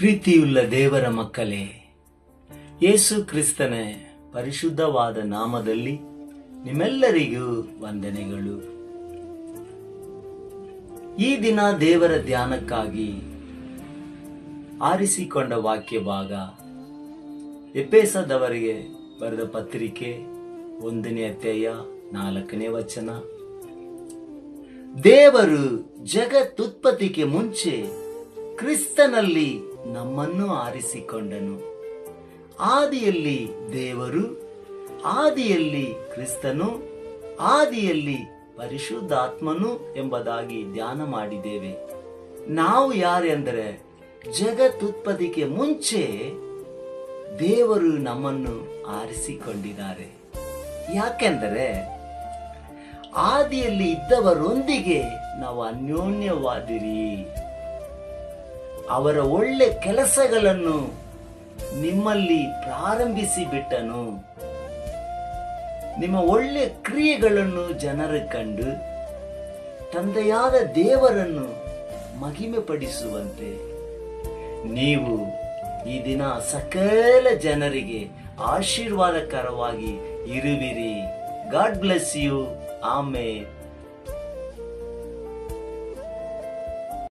ಪ್ರೀತಿಯುಳ್ಳ ದೇವರ ಮಕ್ಕಳೇ, ಯೇಸು ಕ್ರಿಸ್ತನ ಪರಿಶುದ್ಧವಾದ ನಾಮದಲ್ಲಿ ನಿಮ್ಮೆಲ್ಲರಿಗೂ ವಂದನೆಗಳು. ಈ ದಿನ ದೇವರ ಧ್ಯಾನಕ್ಕಾಗಿ ಆರಿಸಿಕೊಂಡ ವಾಕ್ಯ ಭಾಗ ಎಫೆಸದವರಿಗೆ ಬರೆದ ಪತ್ರಿಕೆ 1ನೇ ಅಧ್ಯಾಯ 4ನೇ ವಚನ. ದೇವರು ಜಗತ್ತುತ್ಪತ್ತಿಗೆ ಮುಂಚೆ ಕ್ರಿಸ್ತನಲ್ಲಿ ನಮ್ಮನ್ನು ಆರಿಸಿಕೊಂಡನು. ಆದಿಯಲ್ಲಿ ದೇವರು, ಆದಿಯಲ್ಲಿ ಕ್ರಿಸ್ತನು, ಆದಿಯಲ್ಲಿ ಪರಿಶುದ್ಧಾತ್ಮನು ಎಂಬುದಾಗಿ ಧ್ಯಾನ ಮಾಡಿದ್ದೇವೆ. ನಾವು ಯಾರೆಂದರೆ, ಜಗತ್ತುತ್ಪತ್ತಿಗೆ ಮುಂಚೆ ದೇವರು ನಮ್ಮನ್ನು ಆರಿಸಿಕೊಂಡಿದ್ದಾರೆ. ಯಾಕೆಂದರೆ ಆದಿಯಲ್ಲಿ ಇದ್ದವರೊಂದಿಗೆ ನಾವು ಅನ್ಯೋನ್ಯವಾದಿರಿ. ಅವರ ಒಳ್ಳೆ ಕೆಲಸಗಳನ್ನು ನಿಮ್ಮಲ್ಲಿ ಪ್ರಾರಂಭಿಸಿ ಬಿಟ್ಟನು. ನಿಮ್ಮ ಒಳ್ಳೆ ಕ್ರಿಯೆಗಳನ್ನು ಜನರು ಕಂಡು ತಂದೆಯಾದ ದೇವರನ್ನು ಮಹಿಮೆ ಪಡಿಸುವಂತೆ ನೀವು ಈ ದಿನ ಸಕಲ ಜನರಿಗೆ ಆಶೀರ್ವಾದಕರವಾಗಿ ಇರುವಿರಿ. God bless you. ಆಮೇನ್.